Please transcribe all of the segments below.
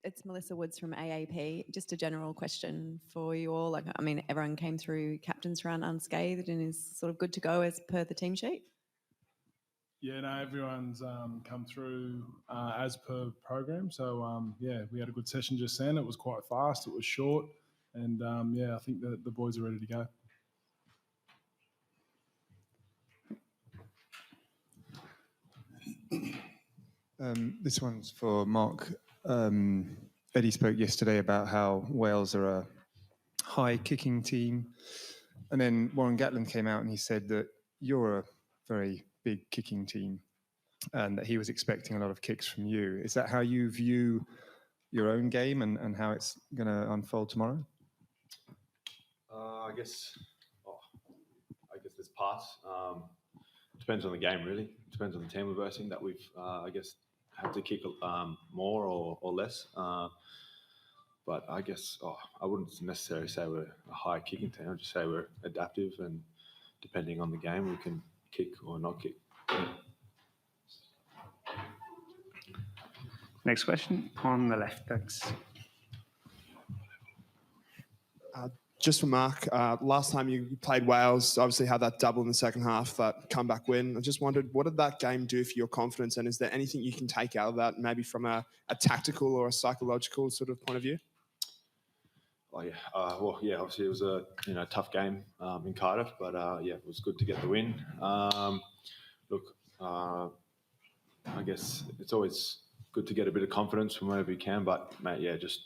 It's Melissa Woods from AAP. Just a general question for you all. Like, I mean, everyone came through captain's run unscathed and is sort of good to go as per the team sheet? Yeah, no, everyone's come through as per program. So, yeah, we had a good session just then. It was quite fast. It was short. And, yeah, I think that the boys are ready to go. This one's for Mark. Eddie spoke yesterday about how Wales are a high kicking team. And then Warren Gatland came out and he said that you're a very big kicking team and that he was expecting a lot of kicks from you. Is that how you view your own game and how it's going to unfold tomorrow? I guess there's parts. Depends on the game, really. Depends on the team we're versing that we've, I guess, had to kick more or less. But I guess I wouldn't necessarily say we're a high kicking team. I'd just say we're adaptive, and depending on the game, we can kick or not kick. Next question on the left, thanks. Just for Mark, last time you played Wales, obviously had that double in the second half, that comeback win. I just wondered, what did that game do for your confidence, and is there anything you can take out of that, maybe from a tactical or a psychological sort of point of view? Oh yeah, well yeah, obviously it was a tough game in Cardiff, but yeah, it was good to get the win. Look, I guess it's always good to get a bit of confidence from wherever you can, but mate, yeah, just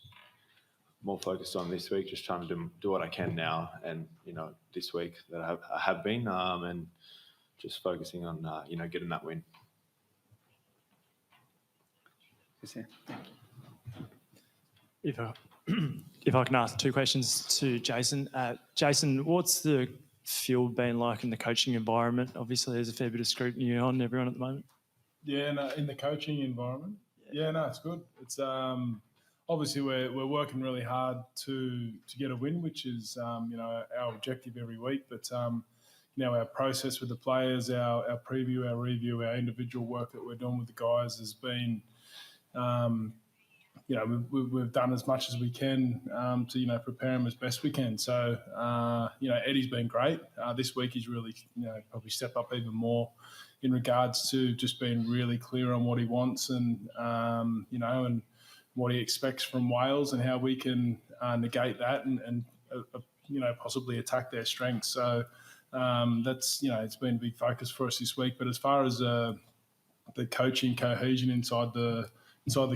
more focused on this week, just trying to do what I can now, and this week that I have been, and just focusing on getting that win. If I can ask two questions to Jason. Jason, what's the field been like in the coaching environment? Obviously, there's a fair bit of scrutiny on everyone at the moment. Yeah, no, in the coaching environment. Yeah, no, it's good. It's obviously we're working really hard to get a win, which is our objective every week. But our process with the players, our preview, our review, our individual work that we're doing with the guys has been. We've done as much as we can to prepare them as best we can. So Eddie's been great. This week he's really probably stepped up even more in regards to just being really clear on what he wants and and what he expects from Wales and how we can negate that and possibly attack their strengths. So that's it's been a big focus for us this week. But as far as the coaching cohesion inside the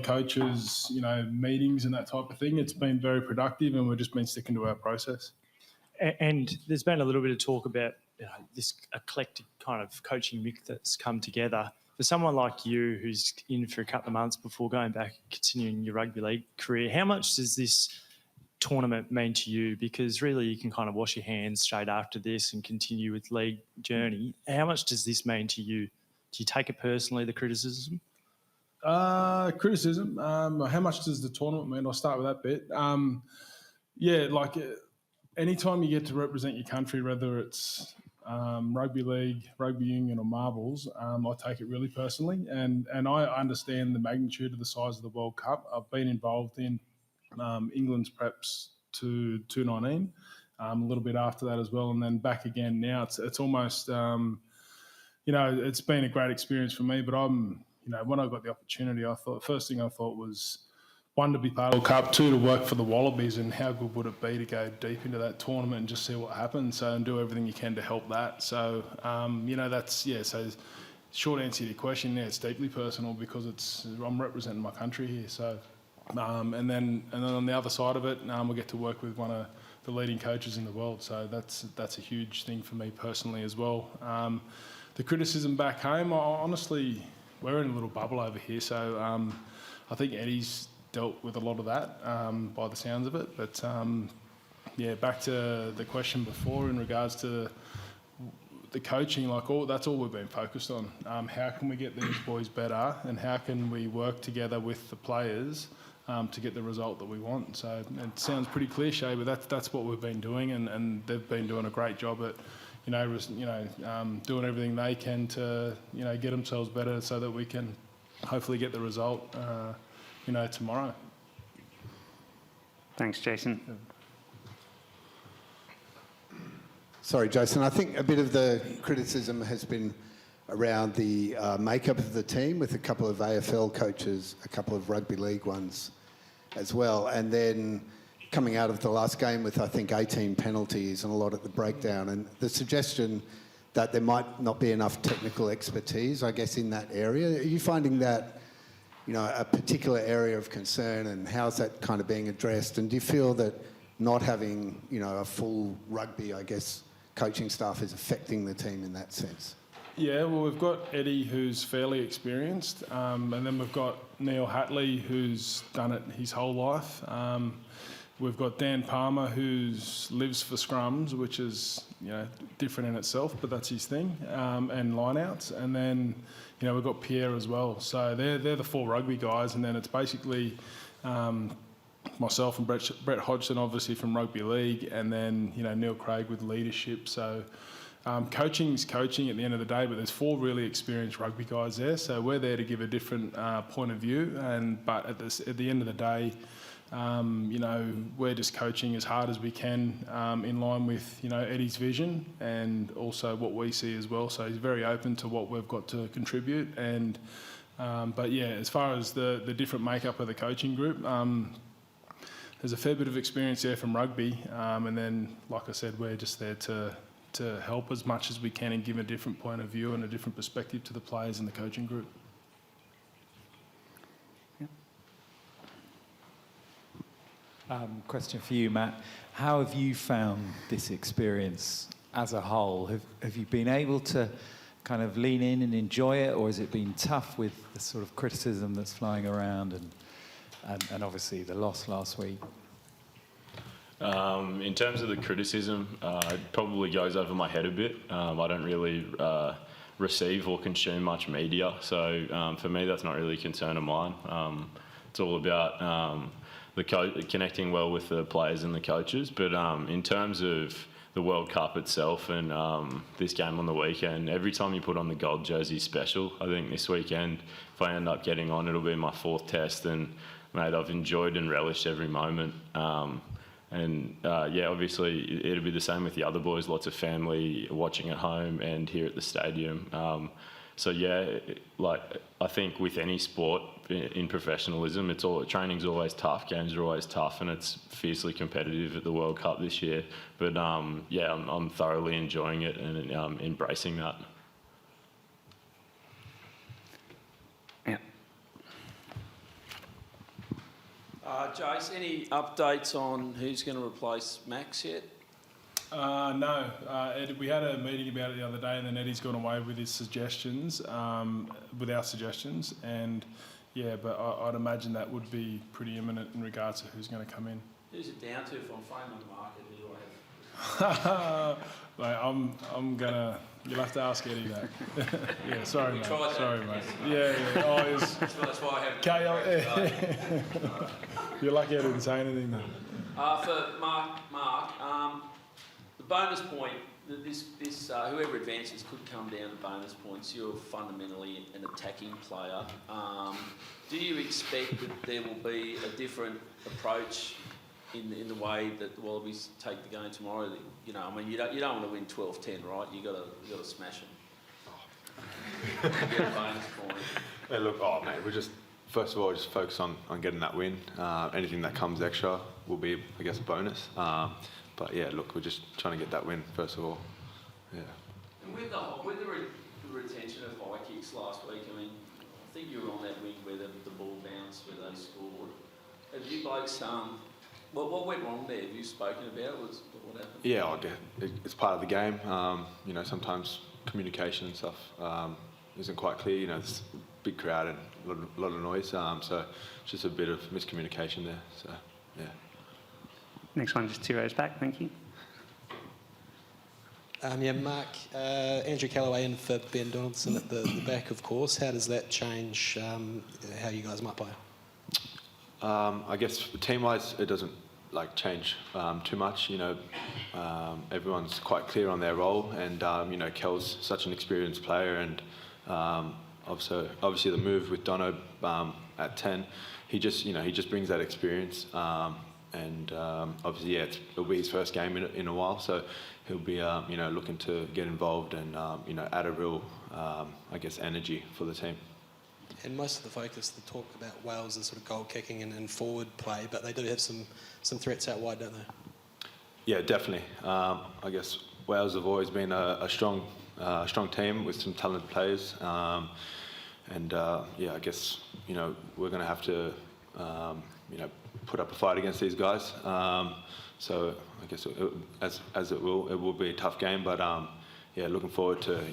coaches, meetings and that type of thing, it's been very productive, and we've just been sticking to our process. And there's been a little bit of talk about this eclectic kind of coaching mix that's come together. For someone like you who's in for a couple of months before going back, continuing your rugby league career, how much does this tournament mean to you? Because really you can kind of wash your hands straight after this and continue with league journey. How much does this mean to you? Do you take it personally, the criticism? Criticism. How much does the tournament mean? I'll start with that bit. Anytime you get to represent your country, whether it's rugby league, rugby union, or marbles, I take it really personally, and I understand the magnitude of the size of the World Cup. I've been involved in England's preps to 2019, a little bit after that as well, and then back again now. It's almost it's been a great experience for me, but when I got the opportunity, first thing I thought was, one, to be part of the Cup, two, to work for the Wallabies, and how good would it be to go deep into that tournament and just see what happens, and do everything you can to help that. So, so short answer to your question, it's deeply personal because I'm representing my country here. So, and then on the other side of it, we get to work with one of the leading coaches in the world. So that's a huge thing for me personally as well. The criticism back home, honestly, we're in a little bubble over here, so I think Eddie's dealt with a lot of that by the sounds of it. But back to the question before in regards to the coaching, that's all we've been focused on. How can we get these boys better, and how can we work together with the players to get the result that we want? So it sounds pretty cliche, but that's what we've been doing, and they've been doing a great job at doing everything they can to get themselves better so that we can hopefully get the result tomorrow. Thanks, Jason. Sorry, Jason. I think a bit of the criticism has been around the makeup of the team, with a couple of AFL coaches, a couple of rugby league ones as well, and then coming out of the last game with, I think, 18 penalties and a lot at the breakdown, and the suggestion that there might not be enough technical expertise, I guess, in that area. Are you finding that, you know, a particular area of concern, and how's that kind of being addressed? And do you feel that not having, you know, a full rugby, I guess, coaching staff is affecting the team in that sense? Yeah, well, we've got Eddie, who's fairly experienced, and then we've got Neil Hatley, who's done it his whole life. We've got Dan Palmer, who lives for scrums, which is, you know, different in itself, but that's his thing, and lineouts. And then, you know, we've got Pierre as well. So they're the four rugby guys, and then it's basically myself and Brett Hodgson, obviously from rugby league, and then, you know, Neil Craig with leadership. So coaching's coaching at the end of the day, but there's four really experienced rugby guys there. So we're there to give a different point of view, but at the end of the day, you know, we're just coaching as hard as we can in line with, you know, Eddie's vision and also what we see as well. So he's very open to what we've got to contribute. And but yeah, as far as the different makeup of the coaching group, there's a fair bit of experience there from rugby, and then, like I said, we're just there to help as much as we can and give a different point of view and a different perspective to the players in the coaching group. Question for you, Matt. How have you found this experience as a whole? Have you been able to kind of lean in and enjoy it, or has it been tough with the sort of criticism that's flying around and obviously the loss last week? In terms of the criticism, it probably goes over my head a bit. I don't really receive or consume much media, so for me that's not really a concern of mine. It's all about connecting well with the players and the coaches. But in terms of the World Cup itself and this game on the weekend, every time you put on the gold jersey is special. I think this weekend, if I end up getting on, it'll be my fourth test, and mate, I've enjoyed and relished every moment. Yeah, obviously it'll be the same with the other boys, lots of family watching at home and here at the stadium. So yeah, like I think with any sport in professionalism, training's always tough, games are always tough, and it's fiercely competitive at the World Cup this year. But yeah, I'm thoroughly enjoying it and embracing that. Yeah. Jace, any updates on who's going to replace Max yet? No. Ed, we had a meeting about it the other day, and then Eddie's gone away with his suggestions, with our suggestions, and yeah, but I'd imagine that would be pretty imminent in regards to who's going to come in. Who's it down to? If I'm phoning the market, who do I have? Mate, I'm gonna. You'll have to ask Eddie that. Yeah, sorry, mate. Tried that. Sorry, mate. Yeah. Oh, That's why I haven't. You're lucky I didn't say anything though. For Mark, the bonus point. This whoever advances could come down to bonus points. You're fundamentally an attacking player. Do you expect that there will be a different approach in the way that the Wallabies take the game tomorrow? You know, I mean, you don't want to win 12-10, right? You got to smash them. Get a bonus point. Hey, look, mate, we're just first of all just focus on getting that win. Anything that comes extra will be, I guess, a bonus. But yeah, look, we're just trying to get that win first of all. Yeah. And with the retention of high kicks last week, I mean, I think you were on that wing where the ball bounced, where they scored. Have you blokes, what went wrong there? Have you spoken about what happened? Yeah, it's part of the game. You know, sometimes communication and stuff isn't quite clear. You know, there's a big crowd and a lot of noise. So it's just a bit of miscommunication there. So yeah. Next one, just 2 rows back. Thank you. Yeah, Mark, Andrew Callaway in for Ben Donaldson at the back, of course. How does that change how you guys might play? I guess team-wise, it doesn't change too much. You know, everyone's quite clear on their role, and you know, Kel's such an experienced player, and obviously the move with Dono at 10, he just brings that experience. and obviously, yeah, it'll be his first game in a while, so he'll be, looking to get involved and, add a real, energy for the team. And most of the focus, the talk about Wales is sort of goal kicking and forward play, but they do have some threats out wide, don't they? Yeah, definitely. I guess Wales have always been a strong team with some talented players, I guess we're going to have to put up a fight against these guys. So I guess it will be a tough game, but looking forward to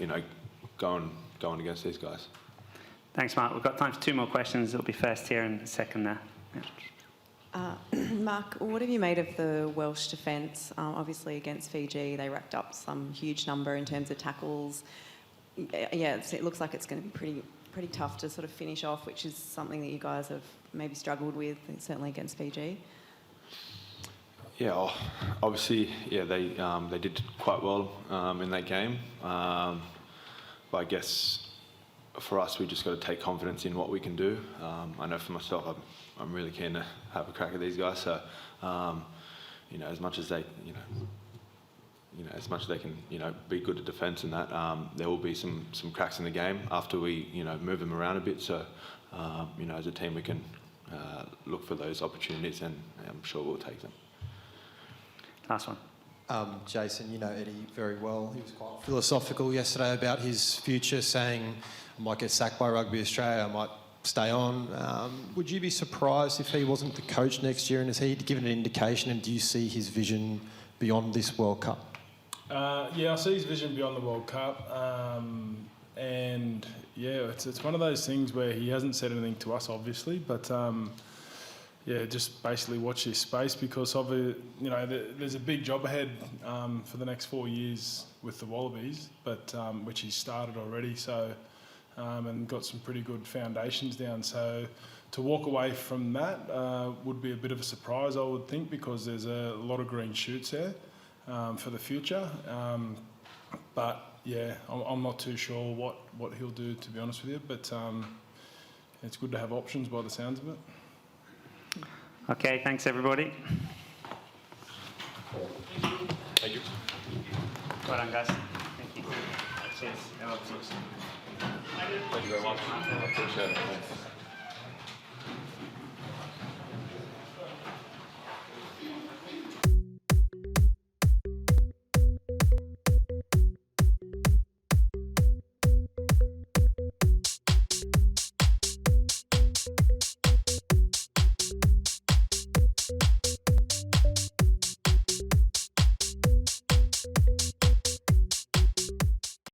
going against these guys. Thanks, Mark. We've got time for 2 more questions. It'll be first here and second there. Yeah. Mark, what have you made of the Welsh defence? Obviously, against Fiji, they racked up some huge number in terms of tackles. It looks like it's going to be pretty tough to sort of finish off, which is something that you guys have maybe struggled with, certainly against Fiji. Yeah, obviously, they did quite well in that game, but I guess for us, we just got to take confidence in what we can do. I know for myself, I'm really keen to have a crack at these guys. So, as much as they, as much as they can, be good at defence and that, there will be some cracks in the game after we, move them around a bit. So, as a team, we can look for those opportunities, and I'm sure we'll take them. Last one. Jason, you know Eddie very well. He was quite philosophical yesterday about his future, saying, I might get sacked by Rugby Australia, I might stay on. Would you be surprised if he wasn't the coach next year? And has he given an indication, and do you see his vision beyond this World Cup? I see his vision beyond the World Cup. It's one of those things where he hasn't said anything to us, obviously, but just basically watch this space, because there's a big job ahead for the next 4 years with the Wallabies, but which he's started already. So and got some pretty good foundations down. So to walk away from that would be a bit of a surprise, I would think, because there's a lot of green shoots there for the future. I'm not too sure what he'll do, to be honest with you. But it's good to have options by the sounds of it. Okay, thanks everybody. Thank you. Well done, guys. Thank you. Cheers. Thank you very much. I appreciate it. Thanks.